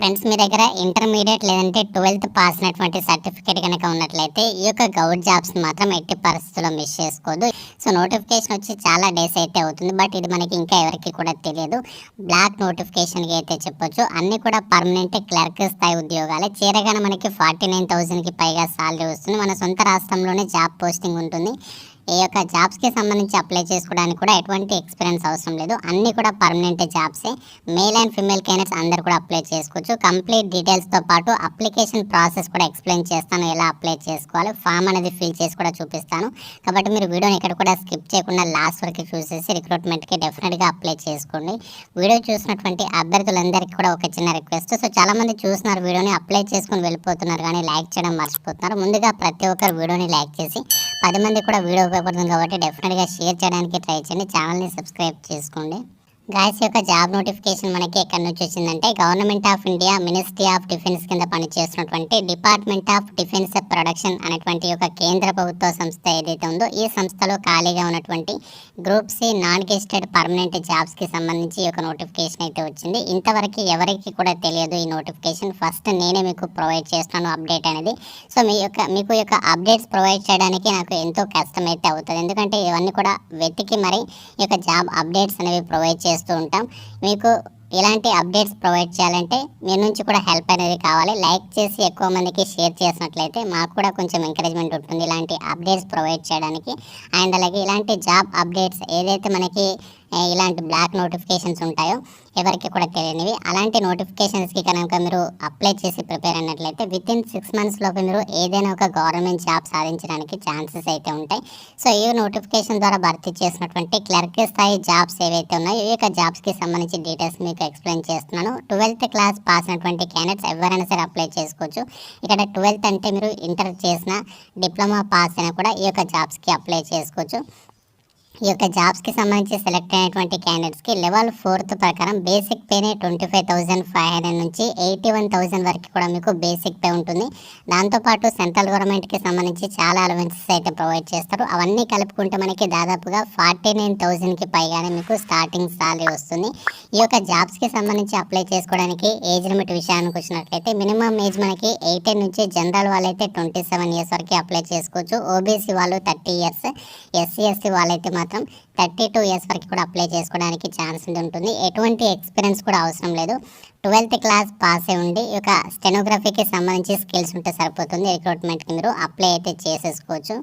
Friends, మీ దగ్గర intermediate లేదంటే 12th pass అయినటువంటి సర్టిఫికేట్ కనుక ఉన్నట్లయితే ఈ యొక్క గవర్నమెంట్ జాబ్స్ మాత్రం ఎట్టి పరిస్థితుల్లో మిస్ చేసుకోవద్దు. సో నోటిఫికేషన్ వచ్చి చాలా డేస్ అయితే అవుతుంది, బట్ ఇది మనకి ఇంకా ఎవరికి కూడా తెలియదు. బ్లాక్ నోటిఫికేషన్కి అయితే చెప్పొచ్చు. అన్ని కూడా పర్మనెంట్ క్లర్క్ స్థాయి ఉద్యోగాలే. చేరగానే మనకి 49,000కి పైగా సాలరీ వస్తుంది. మన సొంత రాష్ట్రంలోనే జాబ్ పోస్టింగ్ ఉంటుంది. ఈ యొక్క జాబ్స్కి సంబంధించి అప్లై చేసుకోవడానికి కూడా ఎటువంటి ఎక్స్పీరియన్స్ అవసరం లేదు. అన్నీ కూడా పర్మనెంట్ జాబ్సే. మేల్ అండ్ ఫిమేల్ క్యాండిడేట్స్ అందరు కూడా అప్లై చేసుకోవచ్చు. కంప్లీట్ డీటెయిల్స్తో పాటు అప్లికేషన్ ప్రాసెస్ కూడా ఎక్స్ప్లెయిన్ చేస్తాను, ఎలా అప్లై చేసుకోవాలి, ఫామ్ అనేది ఫిల్ చేసి కూడా చూపిస్తాను. కాబట్టి మీరు వీడియోని ఇక్కడ కూడా స్కిప్ చేయకుండా లాస్ట్ వరకు చూసేసి రిక్రూట్మెంట్కి డెఫినెట్గా అప్లై చేసుకోండి. వీడియో చూసినటువంటి అభ్యర్థులందరికీ కూడా ఒక చిన్న రిక్వెస్ట్. సో చాలామంది చూస్తున్నారు వీడియోని, అప్లై చేసుకుని వెళ్ళిపోతున్నారు, కానీ లైక్ చేయడం మర్చిపోతున్నారు. ముందుగా ప్రతి ఒక్కరు వీడియోని లైక్ చేసి 10 మంది కూడా వీడియో ఉపయోగపడుతుంది కాబట్టి డెఫినెట్గా షేర్ చేయడానికి ట్రై చేయండి. ఛానల్ని సబ్స్క్రైబ్ చేసుకోండి. గాయస్, యొక్క జాబ్ నోటిఫికేషన్ మనకి ఎక్కడి నుంచి వచ్చిందంటే government of India ministry of defence కింద పనిచేస్తున్నటువంటి డిపార్ట్మెంట్ ఆఫ్ డిఫెన్స్ ప్రొడక్షన్ అనేటువంటి ఒక కేంద్ర ప్రభుత్వ సంస్థ ఏదైతే ఉందో ఈ సంస్థలో ఖాళీగా ఉన్నటువంటి group C non gazetted permanent జాబ్స్కి సంబంధించి ఒక నోటిఫికేషన్ అయితే వచ్చింది. ఇంతవరకు ఎవరికి కూడా తెలియదు ఈ నోటిఫికేషన్. ఫస్ట్ నేనే మీకు ప్రొవైడ్ చేస్తాను అప్డేట్ అనేది. సో మీకు యొక్క అప్డేట్స్ ప్రొవైడ్ చేయడానికి నాకు ఎంతో కష్టం అయితే అవుతుంది, ఎందుకంటే ఇవన్నీ కూడా వెతికి మరి ఈ యొక్క జాబ్ అప్డేట్స్ అనేవి ప్రొవైడ్ చేస్తూ ఉంటాం. మీకు ఇలాంటి అప్డేట్స్ ప్రొవైడ్ చేయాలంటే మీ నుంచి కూడా హెల్ప్ అనేది కావాలి. లైక్ చేసి ఎక్కువ మందికి షేర్ చేసినట్లయితే మాకు కూడా కొంచెం ఎంకరేజ్మెంట్ ఉంటుంది ఇలాంటి అప్డేట్స్ ప్రొవైడ్ చేయడానికి. అండ్ అలాగే ఇలాంటి జాబ్ అప్డేట్స్ ఏదైతే మనకి ఇలాంటి బ్లాక్ నోటిఫికేషన్స్ ఉంటాయో ఎవరికి కూడా తెలియనివి, అలాంటి నోటిఫికేషన్స్కి కనుక మీరు అప్లై చేసి ప్రిపేర్ అయినట్లయితే వితిన్ 6 months లోపు మీరు ఏదైనా ఒక గవర్నమెంట్ జాబ్ సాధించడానికి ఛాన్సెస్ అయితే ఉంటాయి. సో ఈ నోటిఫికేషన్ ద్వారా భర్తీ చేసినటువంటి క్లర్క్ స్థాయి జాబ్స్ ఏవైతే ఉన్నాయో ఈ యొక్క జాబ్స్కి సంబంధించి డీటెయిల్స్ మీకు ఎక్స్ప్లెయిన్ చేస్తున్నాను. 12th క్లాస్ పాస్ అయినటువంటి క్యాండిడేట్స్ ఎవరైనా సరే అప్లై చేసుకోవచ్చు. ఇక్కడ 12th అంటే మీరు ఇంటర్ చేసిన, డిప్లొమా పాస్ అయినా కూడా ఈ యొక్క జాబ్స్కి అప్లై చేసుకోవచ్చు. ఈ యొక్క జాబ్స్కి సంబంధించి సెలెక్ట్ అయినటువంటి క్యాండిడేట్స్కి లెవెల్ 4th ప్రకారం బేసిక్ పేనే 25,500 నుంచి 81,000 వరకు కూడా మీకు బేసిక్ పే ఉంటుంది. దాంతోపాటు సెంట్రల్ గవర్నమెంట్కి సంబంధించి చాలా అలవెన్సెస్ అయితే ప్రొవైడ్ చేస్తారు. అవన్నీ కలుపుకుంటే మనకి దాదాపుగా 49,000కి పైగానే మీకు స్టార్టింగ్ సాలరీ వస్తుంది. ఈ యొక్క జాబ్స్కి సంబంధించి అప్లై చేసుకోవడానికి ఏజ్ లిమిట్ విషయానికి వచ్చినట్లయితే మినిమం ఏజ్ మనకి 18 నుంచి, జనరల్ వాళ్ళైతే 27 years వరకు అప్లై చేసుకోవచ్చు. ఓబీసీ వాళ్ళు 30 years, ఎస్సీ ఎస్టీ వాళ్ళైతే మాత్రం 32 years వరకు కూడా అప్లై చేసుకోవడానికి ఛాన్స్ ఉంటుంది. ఎటువంటి ఎక్స్పీరియన్స్ కూడా అవసరం లేదు. 12th క్లాస్ పాస్ అయి ఉండి ఈ యొక్క స్టెనోగ్రఫీకి సంబంధించి స్కిల్స్ ఉంటే సరిపోతుంది. రిక్రూట్మెంట్కి మీరు అప్లై అయితే చేసేసుకోవచ్చు.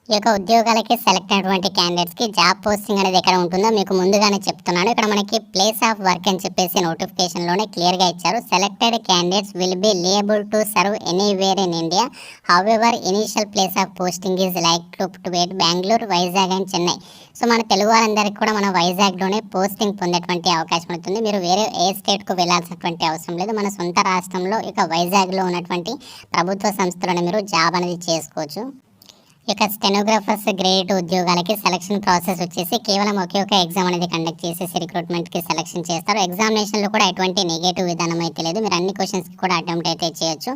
ఈ యొక్క ఉద్యోగాలకి సెలెక్ట్ అయినటువంటి క్యాండిడేట్స్కి జాబ్ పోస్టింగ్ అనేది ఎక్కడ ఉంటుందో మీకు ముందుగానే చెప్తున్నాను. ఇక్కడ మనకి ప్లేస్ ఆఫ్ వర్క్ అని చెప్పేసి నోటిఫికేషన్లోనే క్లియర్గా ఇచ్చారు. Selected candidates will be liable to serve anywhere in India. However initial place of posting is like to wait Bengaluru, Vizag and Chennai. So మన తెలుగు వారందరికీ కూడా మన వైజాగ్లోనే పోస్టింగ్ పొందేటువంటి అవకాశం ఉంటుంది. మీరు వేరే ఏ స్టేట్కు వెళ్ళాల్సినటువంటి అవసరం లేదు. మన సొంత రాష్ట్రంలో ఇక వైజాగ్లో ఉన్నటువంటి ప్రభుత్వ సంస్థలోనే మీరు జాబ్ అనేది చేసుకోవచ్చు. ఇక స్టెనోగ్రాఫర్స్ గ్రేడ్ ఉద్యోగాలకి సెలక్షన్ ప్రాసెస్ వచ్చేసి కేవలం ఒకే ఒక ఎగ్జామ్ అనేది కండక్ట్ చేసేసి రిక్రూట్మెంట్కి సెలక్షన్ చేస్తారు. ఎగ్జామినేషన్లో కూడా ఎటువంటి నెగటివ్ విధానం అయితే లేదు. మీరు అన్ని క్వశ్చన్స్కి కూడా అటెంప్ట్ అయితే చేయొచ్చు.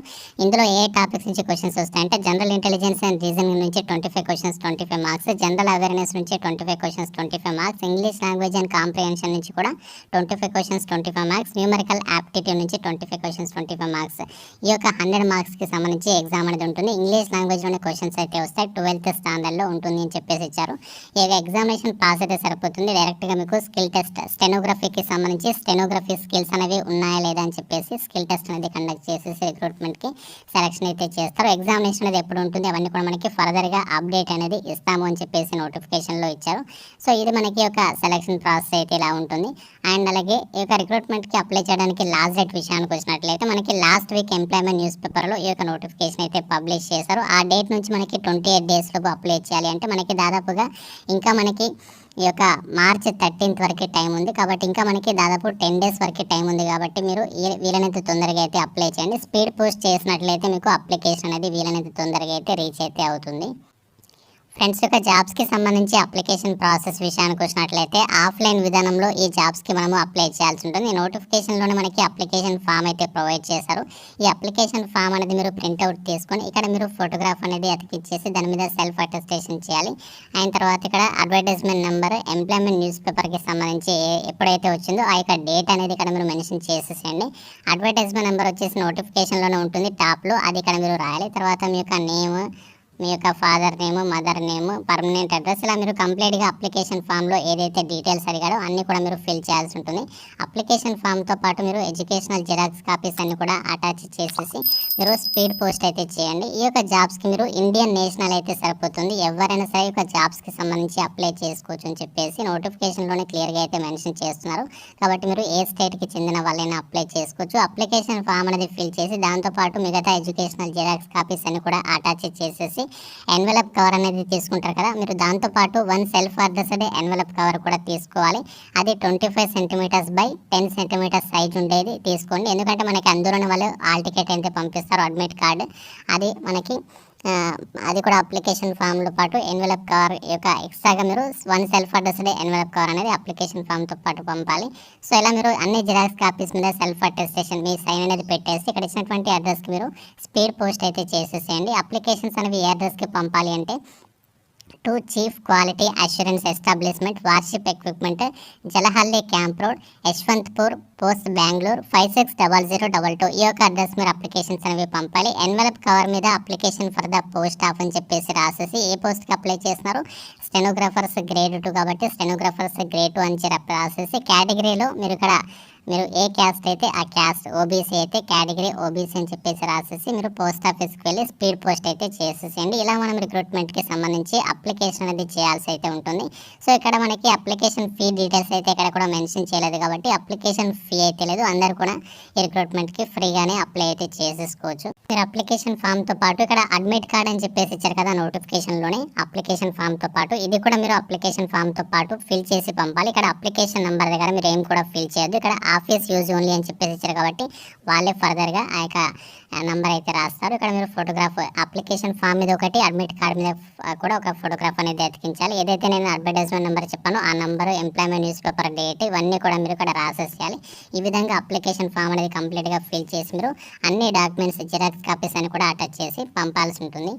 ఇందులో ఏ టాపిక్స్ నుంచి క్వశ్చన్స్ వస్తాయంటే జనరల్ ఇంటెలిజెన్స్ అండ్ రీజనింగ్ నుంచి 25 questions 25 marks, జనరల్ అవేర్నెస్ నుంచి 25 questions 25 marks, English language and comprehension నుంచి కూడా 25 questions 25 marks, న్యూమరికల్ యాప్టిట్యూడ్ నుంచి 25 questions 25 marks. ఈ యొక్క 100 marksకి సంబంధించి ఎగ్జామ్ అనేది ఉంటుంది. ఇంగ్లీష్ లాంగ్వేజ్లోనే క్వశ్చన్స్ అయితే వస్తాయి. 12th స్టాండర్డ్లో ఉంటుంది అని చెప్పేసి ఇచ్చారు. ఈ ఎగ్జామినేషన్ పాస్ అయితే సరిపోతుంది. డైరెక్ట్గా మీకు స్కిల్ టెస్ట్, స్టెనోగ్రఫీకి సంబంధించి స్టెనోగ్రఫీ స్కిల్స్ అనేవి ఉన్నాయా లేదా అని చెప్పేసి స్కిల్ టెస్ట్ అనేది కండక్ట్ చేసేసి రిక్రూట్మెంట్కి సెలక్షన్ అయితే చేస్తారు. ఎగ్జామినేషన్ అనేది ఎప్పుడు ఉంటుంది అవన్నీ కూడా మనకి ఫర్దర్గా అప్డేట్ అనేది ఇస్తాము అని చెప్పేసి నోటిఫికేషన్లో ఇచ్చారు. సో ఇది మనకి ఒక సెలక్షన్ ప్రాసెస్ అయితే ఇలా ఉంటుంది. అండ్ అలాగే ఈ యొక్క రిక్రూట్మెంట్కి అప్లై చేయడానికి లాస్ట్ డేట్ విషయానికి వచ్చినట్లయితే మనకి లాస్ట్ వీక్ ఎంప్లాయ్మెంట్ న్యూస్ పేపర్లో ఈ యొక్క నోటిఫికేషన్ అయితే పబ్లిష్ చేశారు. ఆ డేట్ నుంచి మనకి 28 days అప్లై చేయాలి. అంటే మనకి దాదాపుగా ఇంకా మనకి ఈ యొక్క March 13th వరకు టైం ఉంది. కాబట్టి ఇంకా మనకి దాదాపు 10 days వరకు టైం ఉంది. కాబట్టి మీరు వీలైనంత తొందరగా అయితే అప్లై చేయండి. స్పీడ్ పోస్ట్ చేసినట్లయితే మీకు అప్లికేషన్ అనేది వీలైనంత తొందరగా అయితే రీచ్ అయితే అవుతుంది. ఫ్రెండ్స్ యొక్క జాబ్స్కి సంబంధించి అప్లికేషన్ ప్రాసెస్ విషయానికి వచ్చినట్లయితే ఆఫ్లైన్ విధానంలో ఈ జాబ్స్కి మనము అప్లై చేయాల్సి ఉంటుంది. ఈ నోటిఫికేషన్లోనే మనకి అప్లికేషన్ ఫామ్ అయితే ప్రొవైడ్ చేశారు. ఈ అప్లికేషన్ ఫామ్ అనేది మీరు ప్రింట్అవుట్ తీసుకొని ఇక్కడ మీరు ఫోటోగ్రాఫ్ అనేది అతికిచ్చేసి దాని మీద సెల్ఫ్ అటెస్టేషన్ చేయాలి. అయిన తర్వాత ఇక్కడ అడ్వర్టైజ్మెంట్ నెంబర్ ఎంప్లాయ్మెంట్ న్యూస్ పేపర్కి సంబంధించి ఎప్పుడైతే వచ్చిందో ఆ యొక్క డేట్ అనేది ఇక్కడ మీరు మెన్షన్ చేసేసేయండి. అడ్వర్టైజ్మెంట్ నెంబర్ వచ్చేసి నోటిఫికేషన్లోనే ఉంటుంది టాప్లో, అది ఇక్కడ మీరు రాయాలి. తర్వాత మీ యొక్క నేమ్, మీ యొక్క father name, mother name, permanent address, ఇలా మీరు కంప్లీట్గా అప్లికేషన్ ఫామ్లో ఏదైతే డీటెయిల్స్ అడిగాడో అన్నీ కూడా మీరు ఫిల్ చేయాల్సి ఉంటుంది. అప్లికేషన్ ఫామ్తో పాటు మీరు ఎడ్యుకేషనల్ జిరాక్స్ కాపీస్ అన్ని కూడా అటాచ్ చేసేసి మీరు స్పీడ్ పోస్ట్ అయితే చేయండి. ఈ యొక్క జాబ్స్కి మీరు ఇండియన్ నేషనల్ అయితే సరిపోతుంది. ఎవరైనా సరే ఈ యొక్క జాబ్స్కి సంబంధించి అప్లై చేసుకోవచ్చు అని చెప్పేసి నోటిఫికేషన్లోనే క్లియర్గా అయితే మెన్షన్ చేస్తున్నారు. కాబట్టి మీరు ఏ స్టేట్కి చెందిన వాళ్ళైనా అప్లై చేసుకోవచ్చు. అప్లికేషన్ ఫామ్ అనేది ఫిల్ చేసి దాంతోపాటు మిగతా ఎడ్యుకేషనల్ జిరాక్స్ కాపీస్ అన్ని కూడా అటాచ్ చేసేసి ఎన్వెలప్ కవర్ అనేది తీసుకుంటారు కదా, మీరు దాంతోపాటు 1 సెల్ఫ్ అడ్రస్డ్ ఎన్వెలప్ కవర్ కూడా తీసుకోవాలి. అది 25 సెంటీమీటర్స్ బై 10 సెంటీమీటర్స్ సైజ్ ఉండేది తీసుకోండి. ఎందుకంటే మనకి అందులోనే వాళ్ళు ఆల్ టికెట్ అయితే పంపిస్తారు, అడ్మిట్ కార్డు. అది మనకి అది కూడా అప్లికేషన్ ఫామ్లో పాటు ఎన్వెలప్ కవర్ యొక్క ఎక్స్ట్రాగా మీరు 1 సెల్ఫ్ అడ్రస్డ్ ఎన్వెలప్ కవర్ అనేది అప్లికేషన్ ఫామ్తో పాటు పంపాలి. సో ఇలా మీరు అన్ని జిరాక్స్ కాపీస్ మీద సెల్ఫ్ అటెస్టేషన్ మీ సైన్ అనేది పెట్టేసి ఇక్కడ ఇచ్చినటువంటి అడ్రస్కి మీరు స్పీడ్ పోస్ట్ అయితే చేసేసేయండి. అప్లికేషన్స్ అనేవి ఏ అడ్రస్కి పంపాలి అంటే to chief quality assurance establishment, warship equipment, Jalahalli camp road, Yeshwanthpur post, Bengaluru 560022. ఈ యొక్క అడ్రస్ మీరు అప్లికేషన్స్ అనేవి పంపాలి. ఎన్వెలప్ కవర్ మీద application for the post of అని చెప్పేసి రాసేసి ఏ పోస్ట్కి అప్లై చేస్తున్నారు, స్టెనోగ్రాఫర్స్ గ్రేడ్ 2 కాబట్టి స్టెనోగ్రాఫర్స్ గ్రేడ్ 2 అని చెప్పి రాసేసి కేటగిరీలో మీరు ఏ క్యాస్ట్ అయితే ఆ క్యాస్ట్, ఓబీసీ అయితే కేటగిరీ ఓబీసీ అని చెప్పేసి రాసేసి మీరు పోస్ట్ ఆఫీస్కి వెళ్ళి స్పీడ్ పోస్ట్ అయితే చేసేసేయండి. ఇలా మనం రిక్రూట్మెంట్కి సంబంధించి అప్లికేషన్ అనేది చేయాల్సి అయితే ఉంటుంది. సో ఇక్కడ మనకి అప్లికేషన్ ఫీ డీటెయిల్స్ అయితే ఇక్కడ కూడా మెన్షన్ చేయలేదు కాబట్టి అప్లికేషన్ ఫీ అయితే లేదు. అందరు కూడా ఈ రిక్రూట్మెంట్కి ఫ్రీగానే అప్లై అయితే చేసేసుకోవచ్చు. మీరు అప్లికేషన్ ఫామ్తో పాటు ఇక్కడ అడ్మిట్ కార్డ్ అని చెప్పేసి ఇచ్చారు కదా నోటిఫికేషన్లోనే, అప్లికేషన్ ఫామ్తో పాటు ఇది కూడా మీరు అప్లికేషన్ ఫామ్తో పాటు ఫిల్ చేసి పంపాలి. ఇక్కడ అప్లికేషన్ నెంబర్ దగ్గర మీరు ఏం కూడా ఫిల్ చేయొద్దు. ఇక్కడ ఆఫీస్ యూజ్ ఓన్లీ అని చెప్పేసి ఇచ్చారు కాబట్టి వాళ్ళే ఫర్దర్గా ఆ యొక్క నెంబర్ అయితే రాస్తారు. ఇక్కడ మీరు ఫోటోగ్రాఫ్ అప్లికేషన్ ఫామ్ మీద ఒకటి, అడ్మిట్ కార్డ్ మీద కూడా ఒక ఫోటోగ్రాఫ్ అనేది అతికించాలి. ఏదైతే నేను అడ్వర్టైజ్మెంట్ నెంబర్ చెప్పానో ఆ number, employment news paper date, ఇవన్నీ కూడా మీరు ఇక్కడ రాసేసేయాలి. ఈ విధంగా అప్లికేషన్ ఫామ్ అనేది కంప్లీట్గా ఫిల్ చేసి మీరు అన్ని డాక్యుమెంట్స్ జిరాక్స్ కాపీస్ అని కూడా అటాచ్ చేసి పంపాల్సి ఉంటుంది.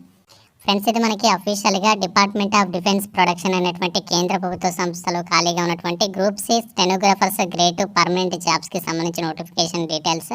ఫ్రెండ్స్, ఇది మనకి అఫీషియల్గా డిపార్ట్మెంట్ ఆఫ్ డిఫెన్స్ ప్రొడక్షన్ అనేటువంటి కేంద్ర ప్రభుత్వ సంస్థలో ఖాళీగా ఉన్నటువంటి group C stenographers grade 2 permanent జాబ్స్కి సంబంధించిన notification details.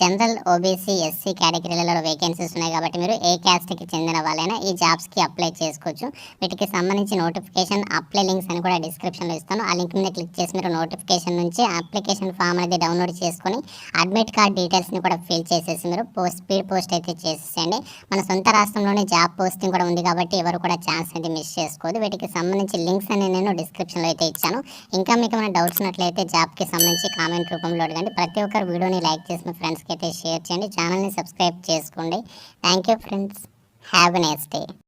General, OBC, SC కేటగిరీలలో వేకెన్సీస్ ఉన్నాయి కాబట్టి మీరు ఏ క్యాస్ట్కి చెందిన వాళ్ళైనా ఈ జాబ్స్కి అప్లై చేసుకోవచ్చు. వీటికి సంబంధించి నోటిఫికేషన్ అప్లై లింక్స్ అని కూడా డిస్క్రిప్షన్లో ఇస్తాను. ఆ లింక్ మీద క్లిక్ చేసి మీరు నోటిఫికేషన్ నుంచి అప్లికేషన్ ఫామ్ అనేది డౌన్లోడ్ చేసుకొని అడ్మిట్ కార్డ్ డీటెయిల్స్ని కూడా ఫిల్ చేసేసి మీరు స్పీడ్ పోస్ట్ అయితే చేసేయండి. మన సొంత రాష్ట్రంలోనే జాబ్ పోస్టింగ్ కూడా ఉంది కాబట్టి ఎవరు కూడా ఛాన్స్ అనేది మిస్ చేసుకోవద్దు. వీటికి సంబంధించి లింక్స్ అని నేను డిస్క్రిప్షన్లో అయితే ఇచ్చాను. ఇంకా మీకు ఏమైనా డౌట్స్ ఉన్నట్లయితే జాబ్కి సంబంధించి కామెంట్ రూపంలో అడగండి. ప్రతి ఒక్కరు వీడియోని లైక్ చేసి మీ ఫ్రెండ్స్కి అయితే షేర్ చేయండి. ఛానల్ని సబ్స్క్రైబ్ చేసుకోండి. Thank you friends, have a nice day.